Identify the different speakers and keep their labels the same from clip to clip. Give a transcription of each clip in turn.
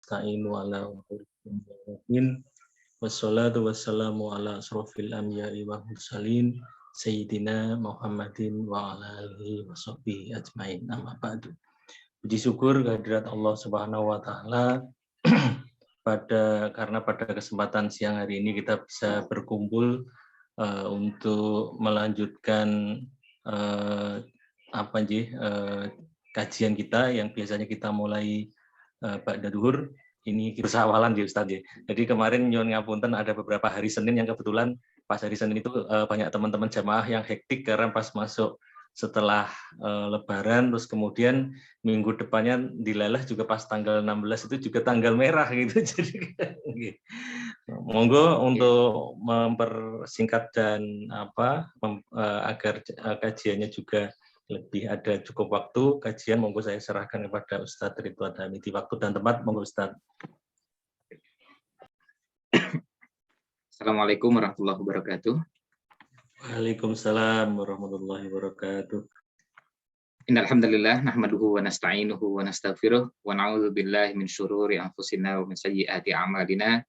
Speaker 1: nasta'inu ala umuriddin. Wassalatu wassalamu ala asrofil anbiya'i wal mursalin Sayyidina Muhammadin wa ala alihi wa sahbihi ajmain. Amma ba'du. Puji syukur kehadirat Allah Subhanahu wa taala karena pada kesempatan siang hari ini kita bisa berkumpul untuk melanjutkan kajian kita yang biasanya kita mulai ba'da duhur. Ini bersawalan di Ustadz ya. Jadi kemarin nyuwun ngapunten ada beberapa hari Senin yang kebetulan pas hari Senin itu banyak teman-teman jamaah yang hektik karena pas masuk setelah Lebaran, terus kemudian minggu depannya dilelah juga pas tanggal 16 itu juga tanggal merah gitu. Jadi monggo untuk mempersingkat dan agar kajiannya juga lebih ada cukup waktu kajian, monggo saya serahkan kepada Ustadz Ridwan Hamidi. Waktu dan tempat, monggo Ustadz.
Speaker 2: Assalamualaikum warahmatullahi wabarakatuh.
Speaker 1: Waalaikumsalam warahmatullahi wabarakatuh.
Speaker 2: Innal hamdalillah nahmaduhu wa nasta'inuhu wa nastaghfiruh wa na'udzu billahi min syururi anfusina wa min sayyiati a'malina.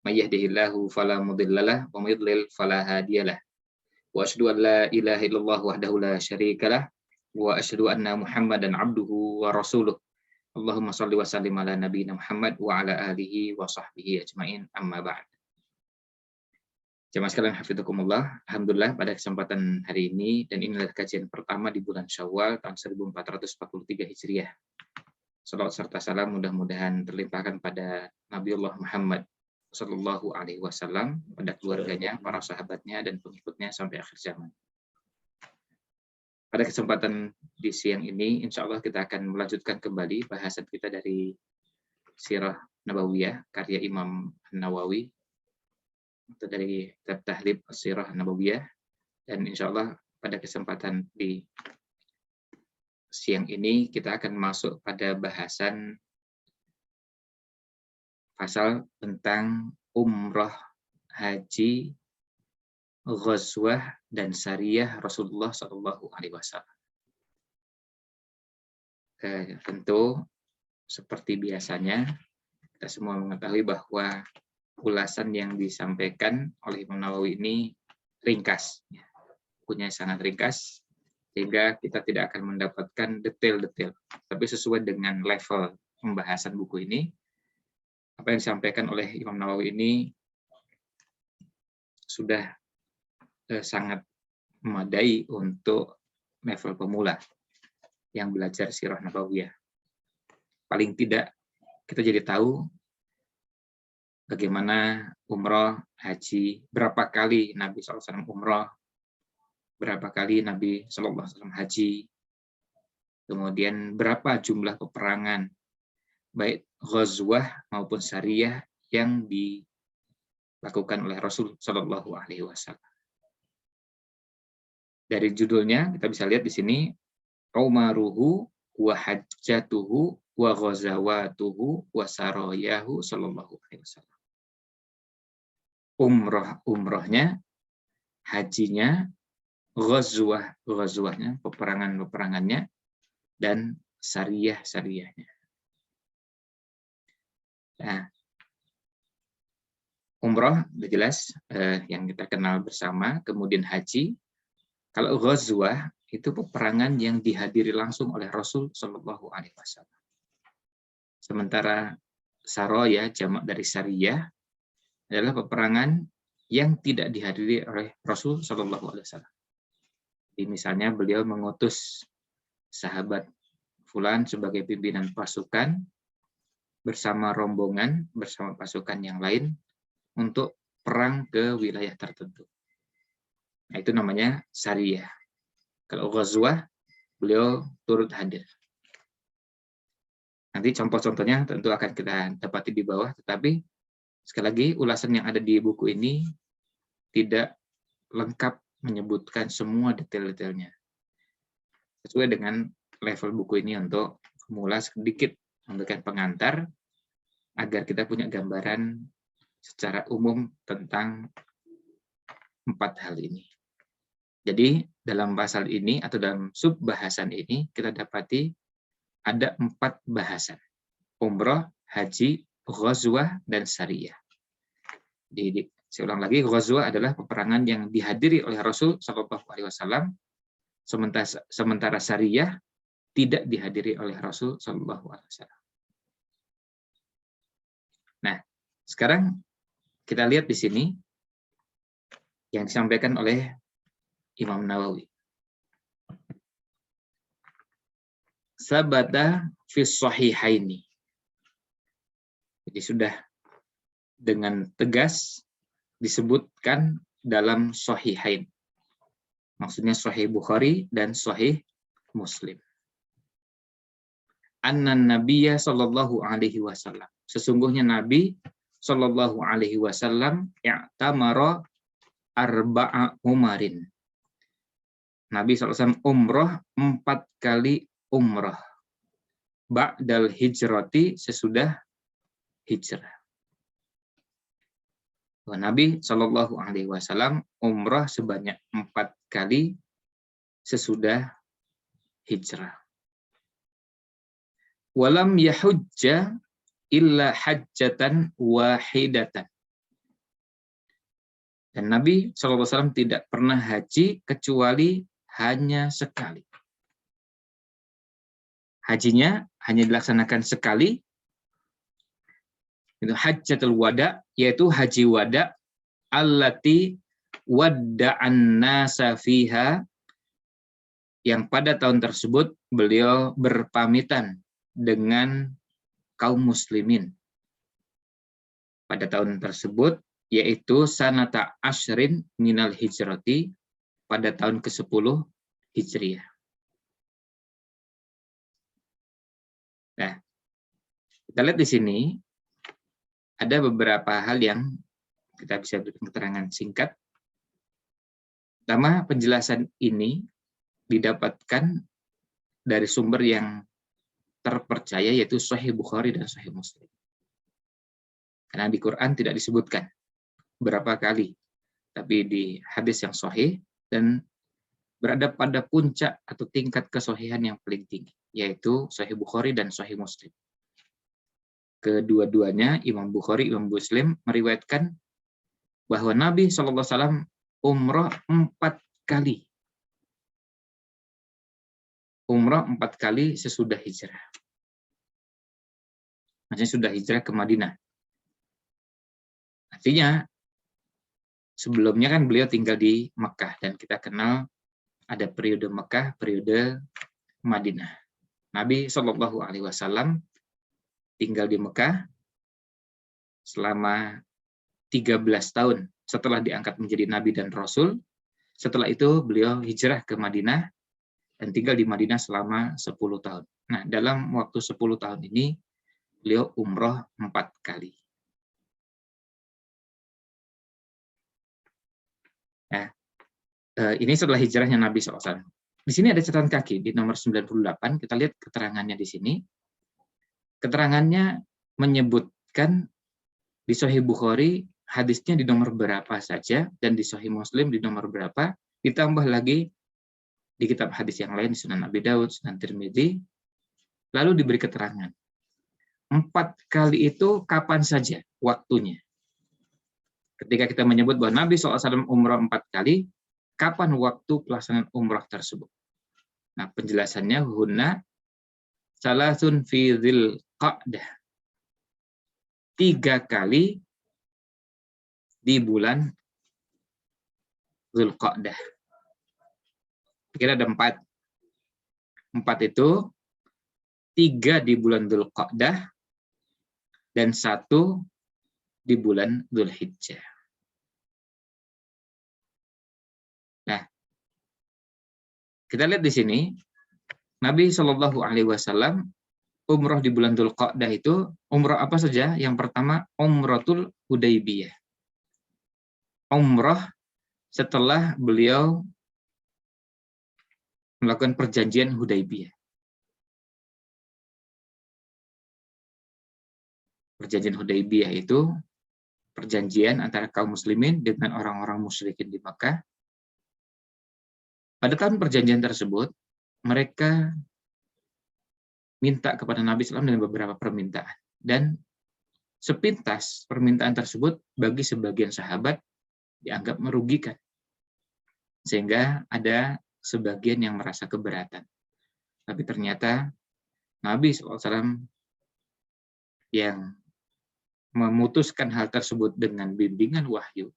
Speaker 2: May yahdihillahu fala mudhillalah wa may yudlil fala hadiyalah. Wa asyhadu an la ilaha illallah wahdahu la syarikalah wa asyhadu anna Muhammadan abduhu wa rasuluh. Allahumma shalli wa sallim ala nabiyina Muhammad wa ala alihi wa sahbihi ajmain, amma ba'd. Jamaah sekalian hafizakumullah, alhamdulillah pada kesempatan hari ini, dan inilah kajian pertama di bulan Syawal tahun 1443 Hijriah. Salawat serta salam mudah-mudahan terlimpahkan pada Nabiullah Muhammad sallallahu alaihi wasallam, pada keluarganya, para sahabatnya dan pengikutnya sampai akhir zaman. Pada kesempatan di siang ini, insya Allah kita akan melanjutkan kembali bahasan kita dari Sirah Nabawiyah, karya Imam Nawawi, atau dari Tahlib Sirah Nabawiyah. Dan insya Allah pada kesempatan di siang ini, kita akan masuk pada bahasan pasal tentang umroh, haji, ghazwah dan sariyah Rasulullah Shallallahu Alaihi Wasallam. Tentu seperti biasanya kita semua mengetahui bahwa ulasan yang disampaikan oleh Imam Nawawi ini ringkas, bukunya sangat ringkas sehingga kita tidak akan mendapatkan detail-detail, tapi sesuai dengan level pembahasan buku ini. Apa yang disampaikan oleh Imam Nawawi ini sudah sangat memadai untuk level pemula yang belajar Sirah Nabawiyah. Paling tidak kita jadi tahu bagaimana umroh, haji, berapa kali Nabi SAW umroh, berapa kali Nabi SAW haji, kemudian berapa jumlah peperangan, baik ghazwah maupun sariyah yang dilakukan oleh Rasul Shallallahu Alaihi Wasallam. Dari judulnya kita bisa lihat di sini, umaruhu wa hajjatuhu wa ghazawatuhu wa sarayahu sallallahu alaihi wasallam. Umrohnya, hajinya, ghazwahnya, peperangannya, dan sariyahnya. Nah, umroh sudah jelas yang kita kenal bersama, kemudian haji. Kalau ghazwah itu peperangan yang dihadiri langsung oleh Rasul Shallallahu Alaihi Wasallam. Sementara saraya, jamak dari sariyah, adalah peperangan yang tidak dihadiri oleh Rasul Shallallahu Alaihi Wasallam. Jadi misalnya beliau mengutus sahabat fulan sebagai pimpinan pasukan bersama rombongan, bersama pasukan yang lain untuk perang ke wilayah tertentu. Nah, itu namanya sariyah. Kalau ghazwah, beliau turut hadir. Nanti contoh-contohnya tentu akan kita dapati di bawah, tetapi sekali lagi ulasan yang ada di buku ini tidak lengkap menyebutkan semua detail-detailnya. Sesuai dengan level buku ini untuk pemula sedikit memberikan pengantar agar kita punya gambaran secara umum tentang 4 hal ini. Jadi dalam pasal ini atau dalam sub bahasan ini kita dapati ada 4 bahasan: umroh, haji, ghazwah dan sariyah. Saya ulang lagi, ghazwah adalah peperangan yang dihadiri oleh Rasul Shallallahu Alaihi Wasallam, sementara sariyah tidak dihadiri oleh Rasul Shallallahu Alaihi Wasallam. Nah, sekarang kita lihat di sini yang disampaikan oleh Imam Nawawi. Sabata fi shahihaini. Jadi sudah dengan tegas disebutkan dalam Sahihain. Maksudnya Sahih Bukhari dan Sahih Muslim. Annan Nabiyya sallallahu alaihi wasallam. Sesungguhnya Nabi sallallahu alaihi wasallam i'tamara arba'a umarin. Nabi SAW umroh 4 kali umroh. Ba'dal hijrati, sesudah hijrah. Nabi Shallallahu Alaihi Wasallam umrah sebanyak 4 kali sesudah hijrah. Walam yahujja illa hajjatan wahidatan. Dan Nabi Shallallahu Alaihi Wasallam tidak pernah haji kecuali hanya sekali. Hajinya hanya dilaksanakan sekali. Itu hajjatul wada, yaitu haji wada, allati wadda'an nasa fiha, yang pada tahun tersebut beliau berpamitan dengan kaum muslimin. Pada tahun tersebut, yaitu sanata asyrin minal hijrati, pada tahun ke-10 Hijriah. Nah, kita lihat di sini ada beberapa hal yang kita bisa berikan keterangan singkat. Pertama, penjelasan ini didapatkan dari sumber yang terpercaya, yaitu Sahih Bukhari dan Sahih Muslim. Karena di Quran tidak disebutkan berapa kali, tapi di hadis yang sahih dan berada pada puncak atau tingkat kesahihan yang paling tinggi, yaitu Sahih Bukhari dan Sahih Muslim. Kedua-duanya, Imam Bukhari, Imam Muslim, meriwayatkan bahwa Nabi SAW umrah 4 kali. Umrah 4 kali sesudah hijrah. Maksudnya sudah hijrah ke Madinah. Artinya, sebelumnya kan beliau tinggal di Mekah, dan kita kenal ada periode Mekah, periode Madinah. Nabi SAW tinggal di Mekah selama 13 tahun setelah diangkat menjadi Nabi dan Rasul. Setelah itu beliau hijrah ke Madinah dan tinggal di Madinah selama 10 tahun. Nah, dalam waktu 10 tahun ini beliau umroh 4 kali. Nah, ini setelah hijrahnya Nabi SAW. Di sini ada catatan kaki di nomor 98. Kita lihat keterangannya di sini. Keterangannya menyebutkan di Sahih Bukhari hadisnya di nomor berapa saja, dan di Sahih Muslim di nomor berapa, ditambah lagi di kitab hadis yang lain, Sunan Abi Daud, Sunan Tirmidzi, lalu diberi keterangan. 4 kali itu kapan saja waktunya. Ketika kita menyebut bahwa Nabi SAW umrah 4 kali, kapan waktu pelaksanaan umrah tersebut? Nah, penjelasannya hunna salasun fi dzil qa'dah. 3 kali di bulan Dzulqa'dah. Kira ada 4. 4 itu 3 di bulan Dzulqa'dah dan 1 di bulan Dzulhijjah. Nah, kita lihat di sini Nabi Shallallahu Alaihi Wasallam umroh di bulan Dzulqa'dah itu umroh apa saja? Yang pertama, umrotul Hudaybiyah. Umroh setelah beliau melakukan perjanjian Hudaybiyah. Perjanjian Hudaybiyah itu perjanjian antara kaum muslimin dengan orang-orang musyrikin di Makkah. Pada tahun perjanjian tersebut, mereka minta kepada Nabi SAW dengan beberapa permintaan. Dan sepintas permintaan tersebut bagi sebagian sahabat dianggap merugikan. Sehingga ada sebagian yang merasa keberatan. Tapi ternyata Nabi SAW yang memutuskan hal tersebut dengan bimbingan wahyu.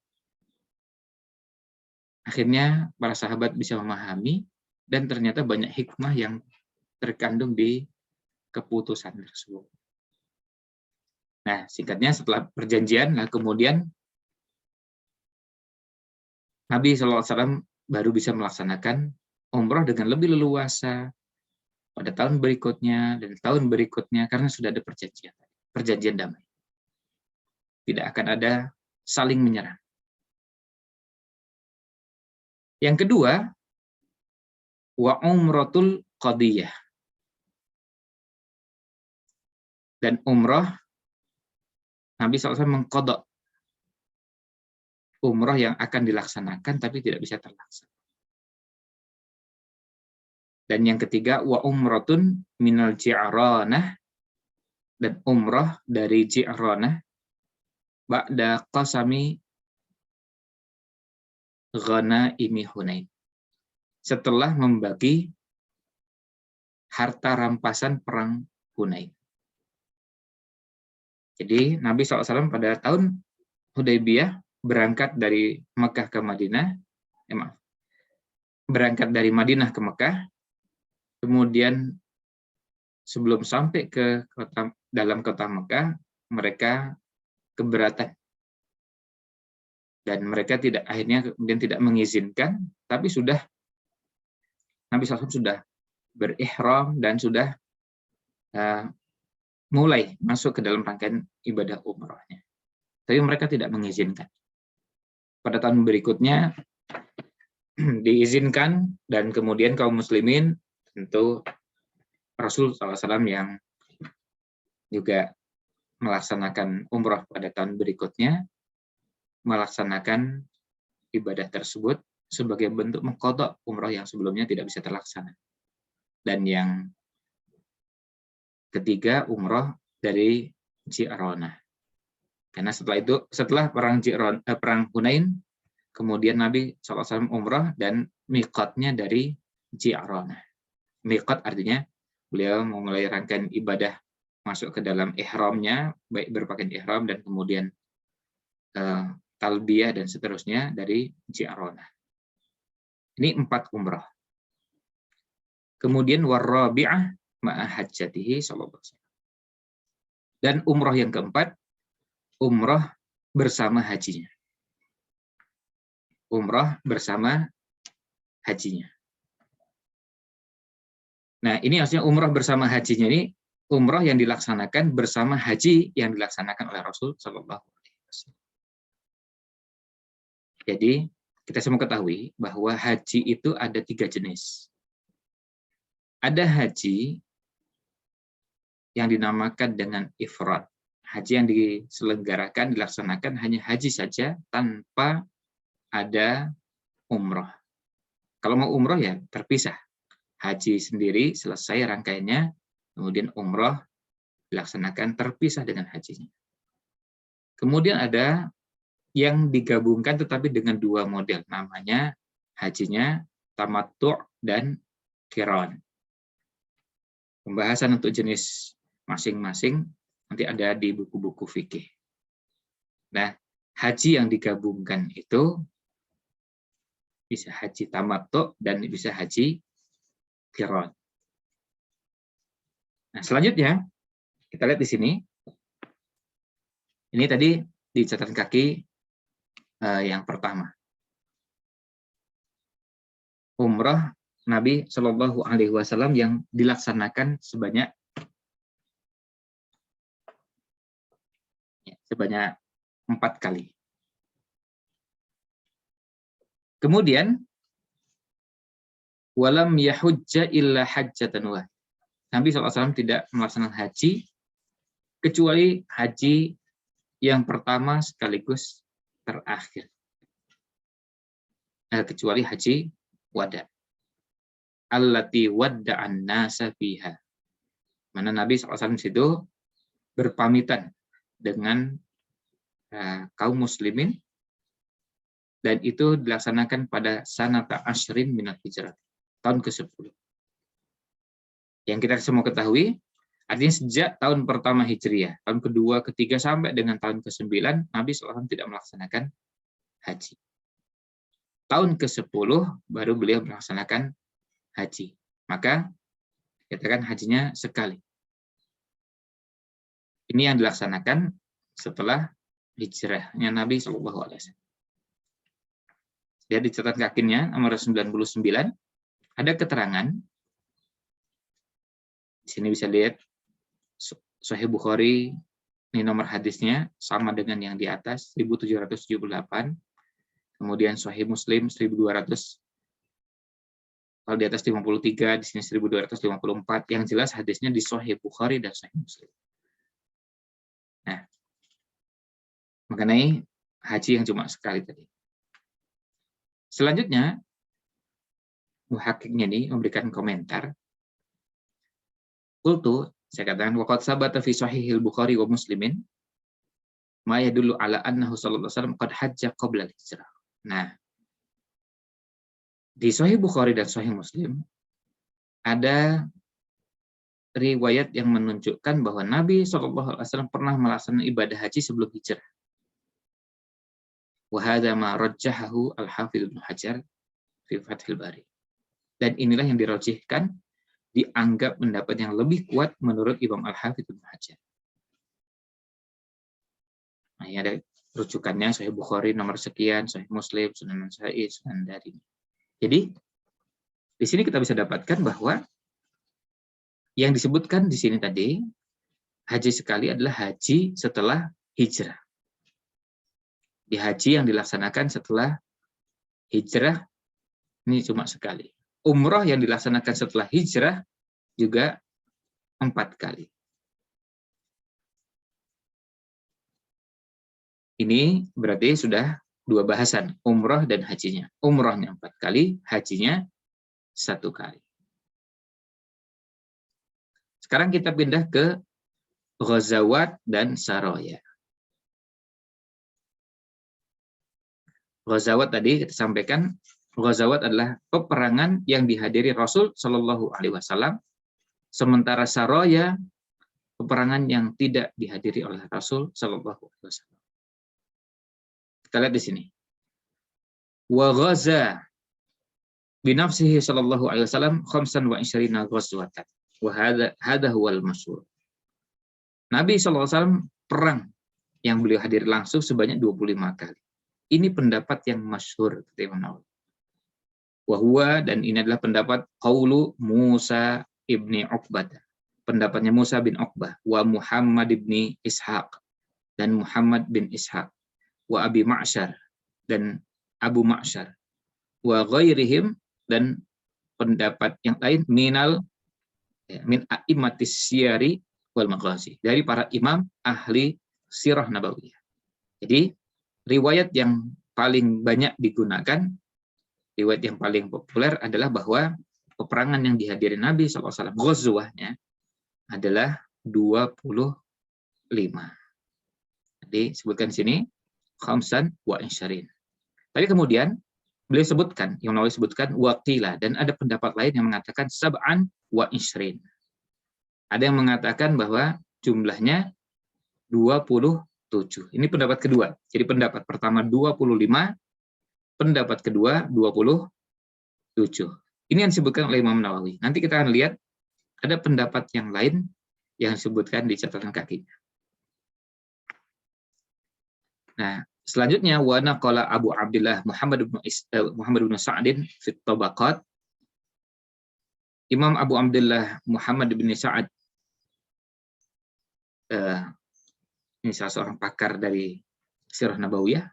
Speaker 2: Akhirnya para sahabat bisa memahami dan ternyata banyak hikmah yang terkandung di keputusan tersebut. Nah, singkatnya setelah perjanjian, kemudian Nabi SAW baru bisa melaksanakan umroh dengan lebih leluasa pada tahun berikutnya dan tahun berikutnya karena sudah ada perjanjian damai. Tidak akan ada saling menyerang. Yang kedua, wa umratul qadiyah. Dan umroh, Nabi SAW mengqadha umroh yang akan dilaksanakan tapi tidak bisa terlaksana. Dan yang ketiga, wa umratun minal ji'ranah, dan umroh dari ji'ranah ba'da qasami ghanaimi Hunain. Setelah membagi harta rampasan perang Hunain. Jadi Nabi SAW pada tahun Hudaybiyah berangkat dari Mekah ke Madinah, berangkat dari Madinah ke Mekah, kemudian sebelum sampai ke dalam kota Mekah, mereka keberatan. Dan mereka akhirnya kemudian tidak mengizinkan, tapi Nabi SAW sudah berihram dan sudah mulai masuk ke dalam rangkaian ibadah umrohnya. Tapi mereka tidak mengizinkan. Pada tahun berikutnya diizinkan, dan kemudian kaum muslimin, tentu Rasul SAW yang juga melaksanakan umroh pada tahun berikutnya, melaksanakan ibadah tersebut sebagai bentuk mengqadha umroh yang sebelumnya tidak bisa terlaksana. Dan yang ketiga, umroh dari Ji'ranah. Karena setelah perang Hunain, kemudian Nabi SAW umroh dan miqatnya dari Ji'ranah. Miqat artinya beliau memulai rangkaian ibadah masuk ke dalam ihramnya, baik berpakaian ihram dan kemudian talbiyah dan seterusnya dari Ji'ranah. Ini 4 umrah. Kemudian warabi'ah ma'a hajjatihi sallallahu alaihi wasallam. Dan umrah yang keempat, umrah bersama hajinya. Umrah bersama hajinya. Nah, ini maksudnya umrah bersama hajinya ini umrah yang dilaksanakan bersama haji yang dilaksanakan oleh Rasul sallallahu alaihi wasallam. Jadi, kita semua ketahui bahwa haji itu ada 3 jenis. Ada haji yang dinamakan dengan ifrad. Haji yang diselenggarakan, dilaksanakan hanya haji saja tanpa ada umroh. Kalau mau umroh ya terpisah. Haji sendiri selesai rangkaiannya, kemudian umroh dilaksanakan terpisah dengan hajinya. Kemudian ada yang digabungkan tetapi dengan 2 model, namanya hajinya tamattu' dan qiran. Pembahasan untuk jenis masing-masing nanti ada di buku-buku fikih. Nah, haji yang digabungkan itu bisa haji tamattu' dan bisa haji qiran. Nah, selanjutnya kita lihat di sini. Ini tadi di catatan kaki yang pertama. Umrah Nabi Shallallahu Alaihi Wasallam yang dilaksanakan sebanyak 4 kali. Kemudian walam yahujja illa hajjatan wahid. Nabi SAW tidak melaksanakan haji kecuali haji yang pertama sekaligus terakhir. Kecuali haji wada. Allati wadda'an nasa fiha. Mana Nabi SAW itu berpamitan dengan kaum muslimin, dan itu dilaksanakan pada sanata asyrin minat hijrah, tahun ke-10. Yang kita semua ketahui, artinya sejak tahun pertama Hijriah, tahun kedua, ketiga, sampai dengan tahun ke-9, Nabi SAW tidak melaksanakan haji. Tahun ke-10 baru beliau melaksanakan haji. Maka katakan hajinya sekali. Ini yang dilaksanakan setelah hijrahnya Nabi SAW. Dia di catatan kakinya nomor 99 ada keterangan. Di sini bisa lihat Sahih Bukhari, ini nomor hadisnya sama dengan yang di atas 1778. Kemudian Sahih Muslim 1200. Kalau di atas 53, di sini 1254. Yang jelas hadisnya di Sahih Bukhari dan Sahih Muslim. Nah, mengenai haji yang cuma sekali tadi. Selanjutnya, muhakkiknya ini memberikan komentar. Qultu, saya katakan, waqad sabata fi sahihil Bukhari wa Muslimin ma yadullu ala annahu sallallahu alaihi wasallam qad hajja qabla al-hijrah. Nah, di Sahih Bukhari dan Sahih Muslim ada riwayat yang menunjukkan bahwa Nabi SAW pernah melaksanakan ibadah haji sebelum hijrah. Wa hadza ma rajjahahu al-Hafidz Ibnu Hajar fi Fathil Bari. Dan inilah yang dirajihkan, dianggap pendapat yang lebih kuat menurut Imam Al-Hafidz Ibnu Hajar. Nah, ini ada rujukannya Sahih Bukhari nomor sekian, Sahih Muslim, Sunan Nasa'i, Sunan Darimi. Jadi di sini kita bisa dapatkan bahwa yang disebutkan di sini tadi, haji sekali adalah haji setelah hijrah. Di haji yang dilaksanakan setelah hijrah, ini cuma sekali. Umroh yang dilaksanakan setelah hijrah juga 4 kali. Ini berarti sudah 2 bahasan, umroh dan hajinya. Umrohnya 4 kali, hajinya 1 kali. Sekarang kita pindah ke ghazawat dan saraya. Ghazawat tadi kita sampaikan, ghazawat adalah peperangan yang dihadiri Rasul Shallallahu Alaihi Wasallam, sementara saraya peperangan yang tidak dihadiri oleh Rasul Shallallahu Alaihi Wasallam. Kita lihat di sini. Wa ghaza bi nafsihi Shallallahu Alaihi Wasallam 25 ghazwatan. Wa hadha huwal masyhur. Nabi SAW perang yang beliau hadiri langsung sebanyak 25 kali. Ini pendapat yang masyhur kata Imam Nawawi. Wa huwa, dan ini adalah pendapat qaulu Musa ibni Uqbah. Pendapatnya Musa bin Uqbah, wa Muhammad ibni Ishaq, dan Muhammad bin Ishaq, wa Abi Ma'syar, dan Abu Ma'syar, wa ghairihim, dan pendapat yang lain min a'immatis siyari wal maghazi, dari para imam ahli sirah nabawiyah. Jadi riwayat yang paling banyak digunakan, riwayat yang paling populer adalah bahwa peperangan yang dihadiri Nabi SAW, ghazwahnya adalah 25. Jadi sebutkan sini khamsan wa isyarin. Tapi kemudian beliau sebutkan, yang Nawawi sebutkan waqila, dan ada pendapat lain yang mengatakan sab'an wa isyarin. Ada yang mengatakan bahwa jumlahnya 27. Ini pendapat kedua. Jadi pendapat pertama 25, pendapat kedua 27. Ini yang disebutkan oleh Imam Nawawi. Nanti kita akan lihat ada pendapat yang lain yang disebutkan di catatan kakinya. Nah, selanjutnya wa naqala Abu Abdullah Muhammad bin Sa'din fi Tabaqat. Imam Abu Abdullah Muhammad bin Sa'ad, ini salah seorang pakar dari Sirah Nabawiyah.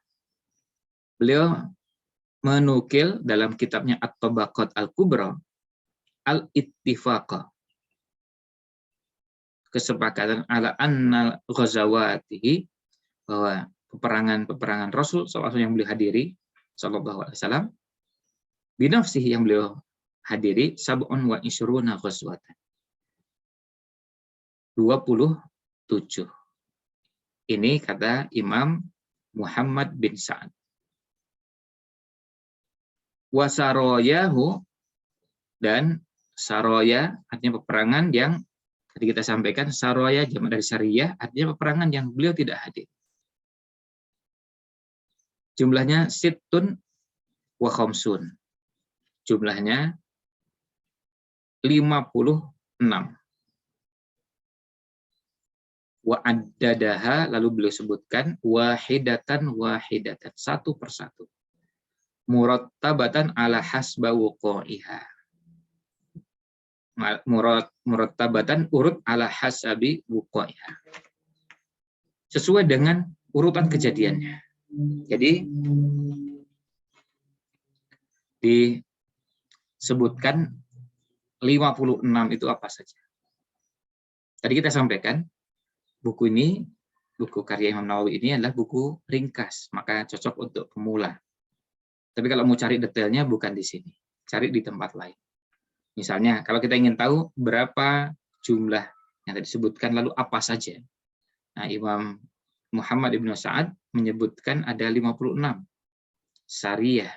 Speaker 2: Beliau menukil dalam kitabnya At-Tabaqat Al-Kubra al-ittifaqa, kesepakatan ala annal ghazawatihi, bahwa peperangan Rasul SAW yang beliau hadiri sallallahu alaihi wasallam, binafsihi yang beliau hadiri sab'un wa isyruna ghazwatan, 27. Ini kata Imam Muhammad bin Sa'ad. Wasaroyahu, dan saroya artinya peperangan yang tadi kita sampaikan. Saroya jamak dari sariyah artinya peperangan yang beliau tidak hadir. Jumlahnya sittun wa khamsun. Jumlahnya 56. Wa addadaha, lalu beliau sebutkan wahidatan wahidatan, satu persatu. Murattabatan ala hasba wuqu'iha. Murattabatan urut ala hasabi wuqu'iha. Sesuai dengan urutan kejadiannya. Jadi disebutkan 56 itu apa saja. Tadi kita sampaikan buku ini, buku karya Imam Nawawi ini adalah buku ringkas, maka cocok untuk pemula. Tapi kalau mau cari detailnya bukan di sini, cari di tempat lain. Misalnya, kalau kita ingin tahu berapa jumlah yang tadi disebutkan, lalu apa saja. Nah, Imam Muhammad ibn Sa'ad menyebutkan ada 56 syariah.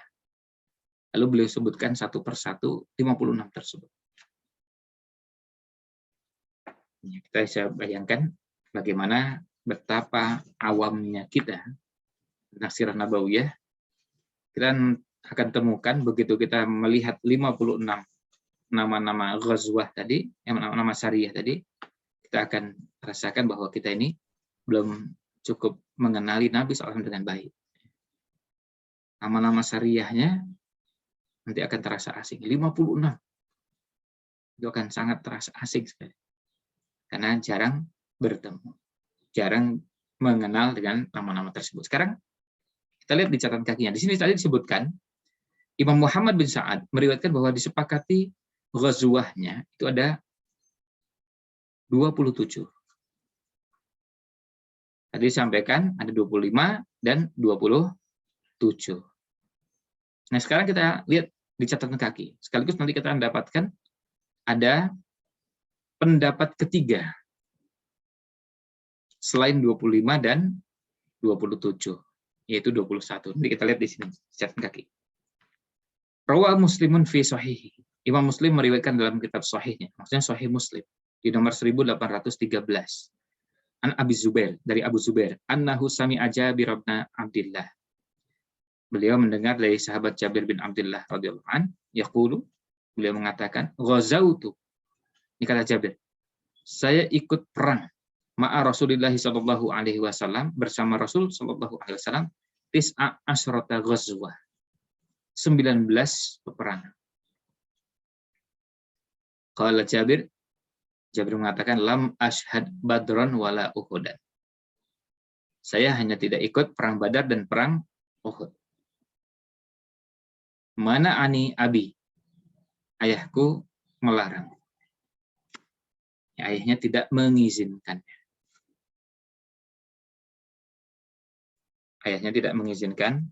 Speaker 2: Lalu beliau sebutkan satu persatu 56 tersebut. Kita bisa bayangkan bagaimana betapa awamnya kita tentang sirah nabawiyah. Kita akan temukan begitu kita melihat 56 nama-nama ghazwah tadi, nama-nama syariah tadi, kita akan rasakan bahwa kita ini belum cukup mengenali Nabi SAW dengan baik. Nama-nama syariahnya nanti akan terasa asing. 56. Itu akan sangat terasa asing sekali. Karena jarang bertemu. Jarang mengenal dengan nama-nama tersebut. Sekarang kita lihat di catatan kakinya. Di sini tadi disebutkan Imam Muhammad bin Sa'ad meriwayatkan bahwa disepakati ghazwahnya itu ada 27. Tadi disampaikan ada 25 dan 27. Nah, sekarang kita lihat di catatan kaki. Sekaligus nanti kita mendapatkan ada pendapat ketiga selain 25 dan 27, yaitu 21. Nanti kita lihat di sini catatan kaki. Rawah Muslimun fi Sahih. Imam Muslim meriwayatkan dalam kitab Sahihnya, maksudnya Sahih Muslim di nomor 1813. An Abi Zubair, dari Abu Zubair, annahu sami'a Jabir bin Abdullah. Beliau mendengar dari sahabat Jabir bin Abdullah radhiyallahu an, yaqulu, beliau mengatakan, ghazautu. Ini kata Jabir, saya ikut perang ma'a Rasulillah sallallahu alaihi wasallam, bersama Rasul sallallahu alaihi wasallam, tis'a asyrata ghazwah. 19 peperangan. Qala Jabir mengatakan lam ashhad badron wala uhudan. Saya hanya tidak ikut perang Badar dan perang Uhud. Mana ani abi? Ayahku melarang. Ayahnya tidak mengizinkannya. Ayahnya tidak mengizinkan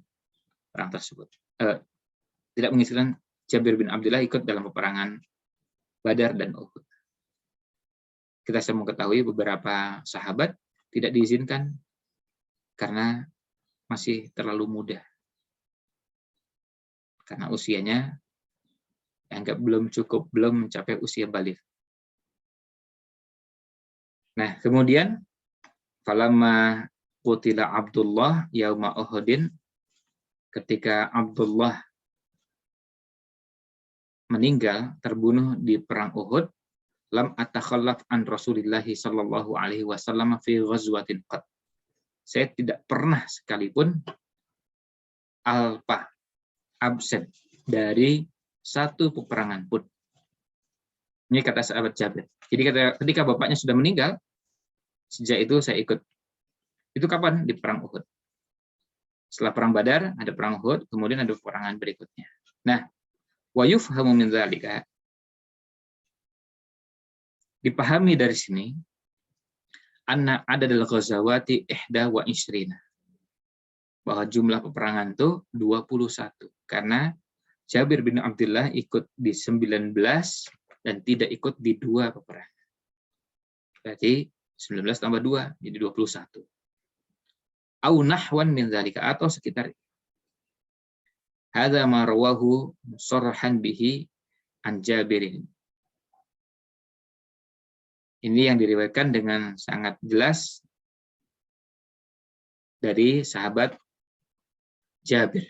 Speaker 2: perang tersebut. Tidak mengizinkan Jabir bin Abdullah ikut dalam peperangan Badar dan Uhud. Kita semua ketahui beberapa sahabat tidak diizinkan karena masih terlalu muda. Karena usianya dianggap belum cukup, belum mencapai usia baligh. Nah, kemudian falamma qutila Abdullah yauma Uhudin, ketika Abdullah meninggal, terbunuh di perang Uhud, lam atakhallaf an Rasulillah sallallahu alaihi wasallam fi ghazwatin qat. Saya tidak pernah sekalipun absen dari satu peperangan pun. Ini kata sahabat Jabir. Jadi ketika bapaknya sudah meninggal, sejak itu saya ikut. Itu kapan? Di perang Uhud. Setelah perang Badar, ada perang Uhud, kemudian ada peperangan berikutnya. Nah, wa yufhamu min dzalika, dipahami dari sini, anna adadul ghazawati ihda wa ishrina, bahwa jumlah peperangan itu 21, karena Jabir bin Abdullah ikut di 19 dan tidak ikut di 2 peperangan. Berarti 19 tambah 2 jadi 21. au nahwan min dzalika, atau sekitar itu. Hadza ma rawahu musarrahan bihi an Jabirin. Ini yang diriwayatkan dengan sangat jelas dari sahabat Jabir.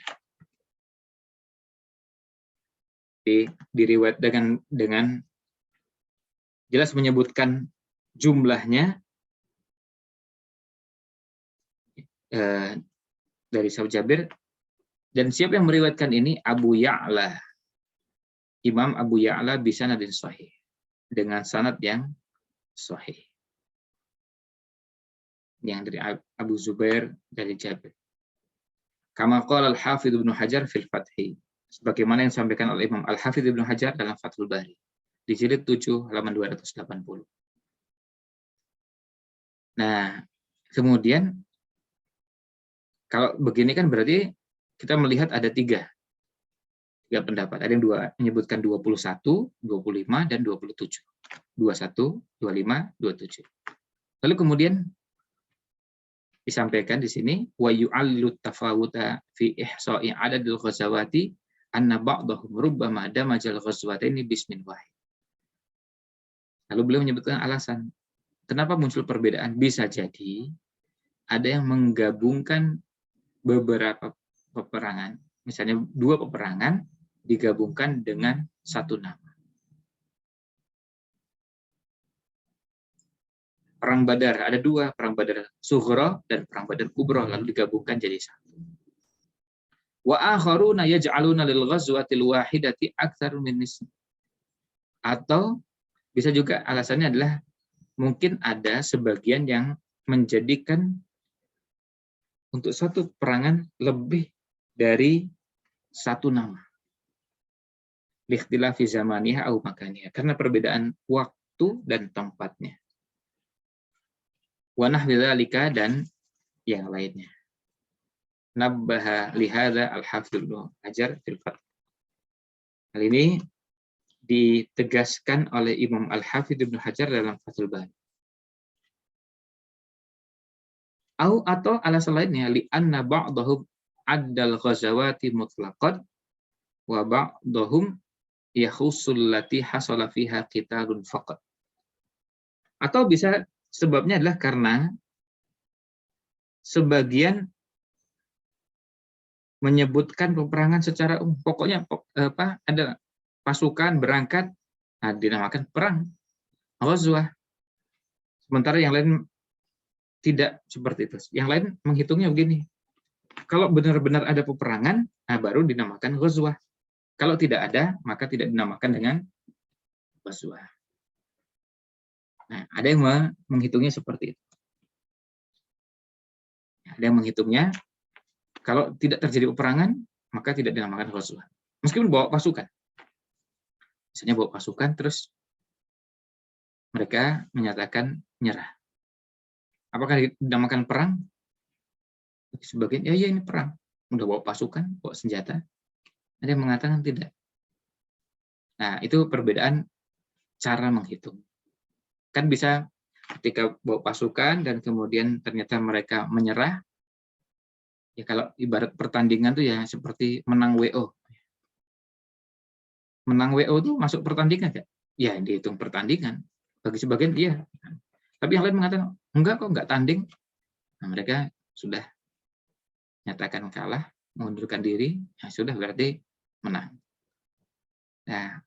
Speaker 2: Diriwayat dengan jelas menyebutkan jumlahnya dari sahabat Jabir. Dan siapa yang meriwayatkan ini? Abu Ya'la. Imam Abu Ya'la bisanadin sahih, dengan sanad yang sahih. Yang dari Abu Zubair dari Jabir. Kama qala al-Hafidz Ibnu Hajar fil Fathi. Sebagaimana yang disampaikan oleh Imam Al-Hafidz Ibnu Hajar dalam Fathul Bari. Di jilid 7 halaman 280. Nah, kemudian kalau begini kan berarti kita melihat ada tiga pendapat. Ada yang menyebutkan 21, 25, dan 27. 21, 25, 27. Lalu kemudian disampaikan di sini wa yu'allu tafawuta fi ihsa'i adadil ghazawati anna ba'dahum rubbama damajal ghazwataini bismin wahid. Lalu beliau menyebutkan alasan kenapa muncul perbedaan. Bisa jadi ada yang menggabungkan beberapa peperangan, misalnya 2 peperangan digabungkan dengan 1 nama. Perang Badar ada 2, perang Badar Sughra dan perang Badar Kubra, lalu digabungkan jadi 1. Wa akharuna yaj'aluna lil ghazwatil wahidati aktsar min nisf. Atau bisa juga alasannya adalah mungkin ada sebagian yang menjadikan untuk satu peperangan lebih dari 1 nama. Likhtilafi zamaniha au makaniha, karena perbedaan waktu dan tempatnya. Wa nahwi dzalika, dan yang lainnya. Nabbaha lihadza al-Hafidz Ibnu Hajar fil Fath. Hal ini ditegaskan oleh Imam Al-Hafidz Ibnu Hajar dalam Fathul Bari. Atau alasan lainnya, li anna ba'dahum addal ghazawati mutlaqan wa ba'dahum yakhussul lati hasala fiha qitalun faqat. Atau bisa sebabnya adalah karena sebagian menyebutkan peperangan secara umum. Pokoknya ada pasukan berangkat, nah dinamakan perang ghazwah. Sementara yang lain tidak seperti itu. Yang lain menghitungnya begini. Kalau benar-benar ada peperangan, nah baru dinamakan ghazwah. Kalau tidak ada, maka tidak dinamakan dengan ghazwah. Nah, ada yang menghitungnya seperti itu. Ada yang menghitungnya, kalau tidak terjadi peperangan, maka tidak dinamakan ghazwah. Meskipun bawa pasukan. Misalnya bawa pasukan, terus mereka menyatakan nyerah. Apakah dinamakan perang? Sebagian, ya ini perang. Udah bawa pasukan, bawa senjata. Ada yang mengatakan tidak. Nah, itu perbedaan cara menghitung. Kan bisa ketika bawa pasukan dan kemudian ternyata mereka menyerah. Ya kalau ibarat pertandingan tuh ya seperti menang WO. Menang WO tuh masuk pertandingan nggak? Ya dihitung pertandingan. Bagi sebagian iya. Tapi yang lain mengatakan enggak kok, enggak tanding. Nah, mereka sudah nyatakan kalah, mengundurkan diri, ya sudah berarti menang. Nah,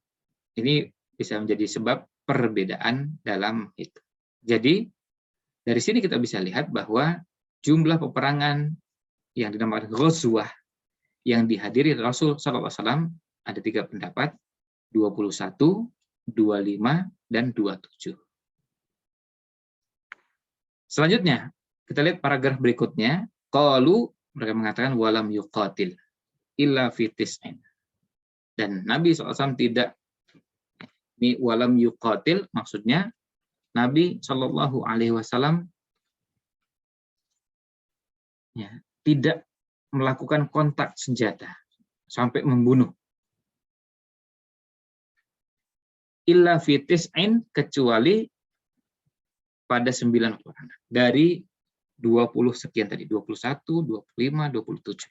Speaker 2: ini bisa menjadi sebab perbedaan dalam itu. Jadi, dari sini kita bisa lihat bahwa jumlah peperangan yang dinamakan ghazwah yang dihadiri Rasul SAW ada 3 pendapat, 21, 25, dan 27. Selanjutnya, kita lihat paragraf berikutnya. Qalu, mereka mengatakan walam yuqatil illa fi tis'in. Dan Nabi SAW tidak, ini walam yuqatil maksudnya Nabi SAW ya, tidak melakukan kontak senjata sampai membunuh. Illa fi tis'in, kecuali pada 9 peperangan. Dari 20 sekian tadi, 21, 25, 27.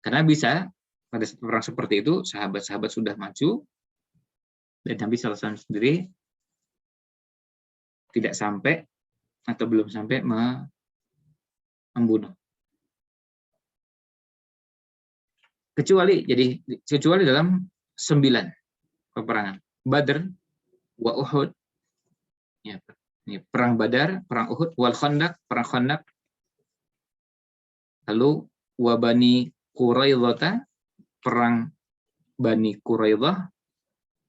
Speaker 2: Karena bisa pada perang seperti itu sahabat-sahabat sudah maju dan Nabi SAW sendiri tidak sampai atau belum sampai membunuh. Kecuali dalam 9 peperangan. Badr wa Uhud, ya, ini perang Badar, perang Uhud, wal Khandaq, perang Khandaq, lalu wa Bani Quraidah, perang Bani Quraidah,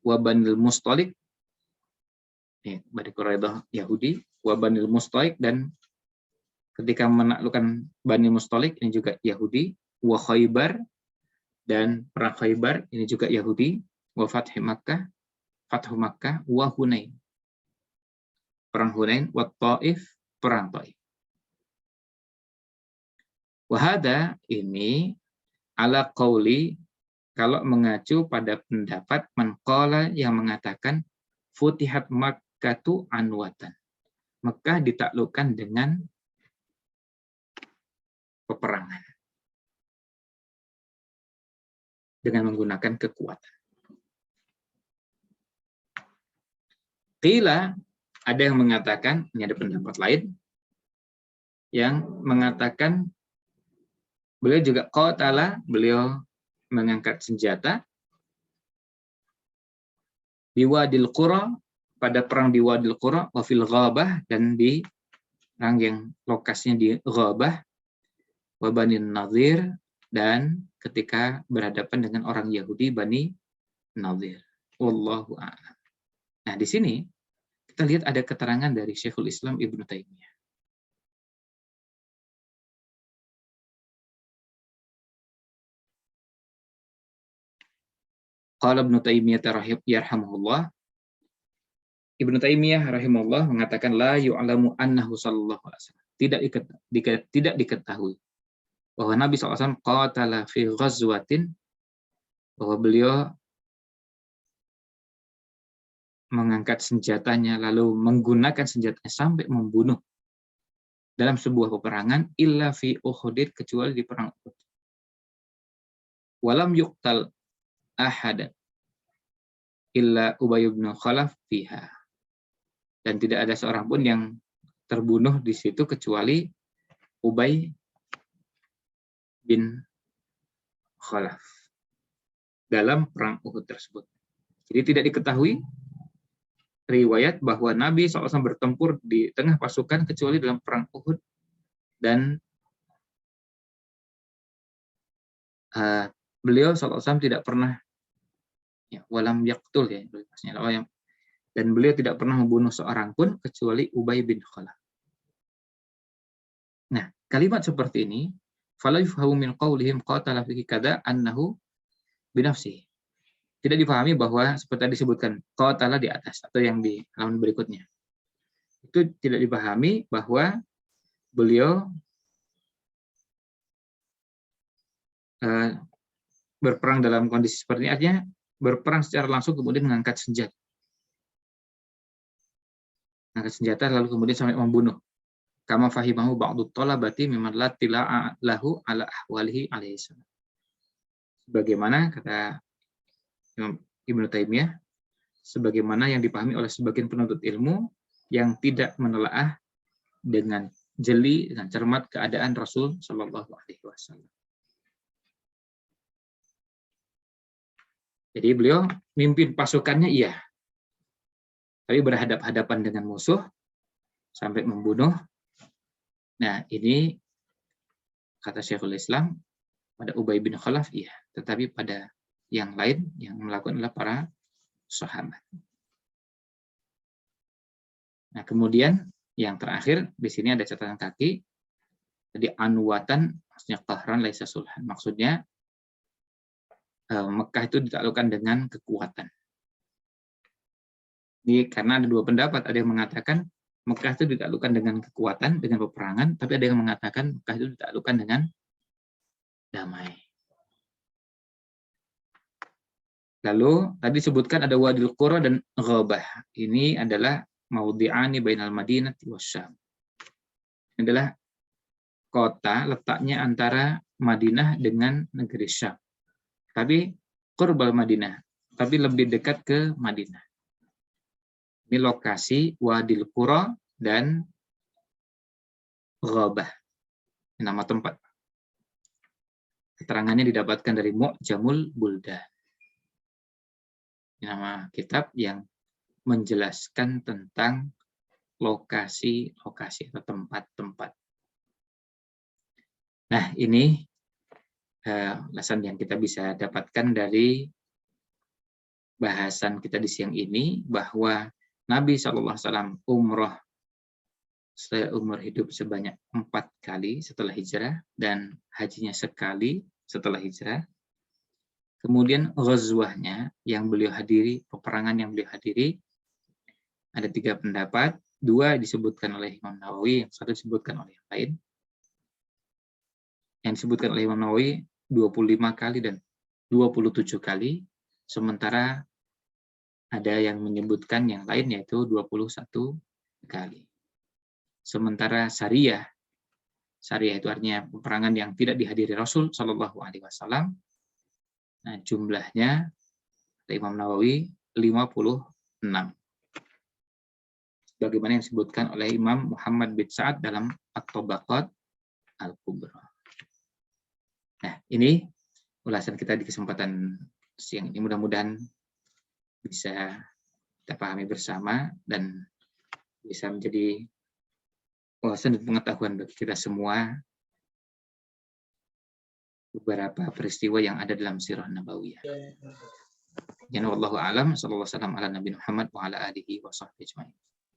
Speaker 2: wa Banil Mustalik, ya, Bani Quraidah Yahudi, wa Banil Mustalik, dan ketika menaklukkan Bani Mustalik ini juga Yahudi, wa Khaybar, dan perang Khaybar ini juga Yahudi, wa Fathu Makkah, wa Hunain, perang Hunain, wa Taif, perang Taif. Wahada ini ala qauli, kalau mengacu pada pendapat manqala yang mengatakan futihat Makkatu anwatan, Mekah ditaklukkan dengan peperangan, dengan menggunakan kekuatan. Qila, ada yang mengatakan, ini ada pendapat lain, yang mengatakan beliau juga qatala, beliau mengangkat senjata di Wadil Qura, pada perang di Wadil Qura, wa fil Ghabah, dan di perang yang lokasinya di Ghabah, wa Bani Nadhir, dan ketika berhadapan dengan orang Yahudi Bani Nadhir. Wallahu a'lam. Nah, di sini kita lihat ada keterangan dari Syekhul Islam Ibnu Taimiyah. Qala Ibnu Taimiyah yarhamuhullah, Ibnu Taimiyah rahimahullah mengatakan la yu'lamu annahu sallallahu alaihi wasallam, tidak diketahui bahwa Nabi SAW qatala fi ghazwatin, bahwa beliau mengangkat senjatanya lalu menggunakan senjatanya sampai membunuh dalam sebuah peperangan, illa fi Uhud, kecuali di perang Uhud. Walam yuqtal ahad illa Ubay bin Khalaf fiha, dan tidak ada seorang pun yang terbunuh di situ kecuali Ubay bin Khalaf dalam perang Uhud tersebut. Jadi tidak diketahui riwayat bahwa Nabi SAW bertempur di tengah pasukan kecuali dalam perang Uhud, dan beliau SAW tidak pernah, ya, walam yaktul, ya, dan beliau tidak pernah membunuh seorang pun kecuali Ubay bin Khalaf. Nah, kalimat seperti ini, fala yufhamu min qaulihim qatala fihi kada annahu binafsihi, tidak dipahami bahwa seperti disebutkan qatala di atas atau yang di halaman berikutnya, itu tidak dipahami bahwa beliau berperang dalam kondisi seperti ini, artinya berperang secara langsung kemudian mengangkat senjata lalu kemudian sampai membunuh. Kama fahimahu ba'du thalabati mimman la tila'a lahu ala ahwalihi alaihi salam. Sebagaimana kata Ibnu Taimiyah, sebagaimana yang dipahami oleh sebagian penuntut ilmu yang tidak menelaah dengan jeli, dengan cermat keadaan Rasul Shallallahu Alaihi Wasallam. Jadi beliau mimpin pasukannya, iya, tapi berhadap-hadapan dengan musuh sampai membunuh. Nah, ini kata Syekhul Islam, pada Ubay bin Khalaf iya, tetapi pada yang lain yang melakukan adalah para sahabat. Nah, kemudian yang terakhir di sini ada catatan kaki. Jadi anwatan maksudnya qahran laisa sulhan. Maksudnya Mekah itu ditaklukkan dengan kekuatan. Jadi karena ada dua pendapat, ada yang mengatakan Mekah itu ditaklukkan dengan kekuatan, dengan peperangan, tapi ada yang mengatakan Mekah itu ditaklukkan dengan damai. Lalu tadi disebutkan ada Wadil Qura dan Ghabah. Ini adalah maudhi'ani bainal Madinati wasyam. Adalah kota letaknya antara Madinah dengan negeri Syam. Tapi qurbal Madinah, tapi lebih dekat ke Madinah. Ini lokasi Wadil Qura dan Ghabah, nama tempat. Keterangannya didapatkan dari Mu'jamul Buldan. Nama kitab yang menjelaskan tentang lokasi-lokasi atau tempat-tempat. Nah, ini lesson yang kita bisa dapatkan dari bahasan kita di siang ini, bahwa Nabi SAW umroh seumur hidup sebanyak 4 kali setelah hijrah, dan hajinya sekali setelah hijrah. Kemudian ghazwahnya yang beliau hadiri, peperangan yang beliau hadiri, ada 3 pendapat, 2 disebutkan oleh Imam Nawawi, yang 1 disebutkan oleh yang lain. Yang disebutkan oleh Imam Nawawi 25 kali dan 27 kali, sementara ada yang menyebutkan yang lain yaitu 21 kali. Sementara Sariyah itu artinya peperangan yang tidak dihadiri Rasul Shallallahu Alaihi Wasallam. Nah, jumlahnya Imam Nawawi 56. Bagaimana yang disebutkan oleh Imam Muhammad bin Sa'ad dalam At-Tabaqat Al-Kubra. Nah, ini ulasan kita di kesempatan siang ini. Mudah-mudahan bisa kita pahami bersama dan bisa menjadi wawasan dan pengetahuan bagi kita semua beberapa peristiwa yang ada dalam sirah nabawiyah. Ya, wallahu a'lam, sallallahu alaihi wasallam ala Nabi Muhammad wa ala alihi wa sahbihi ajma'in.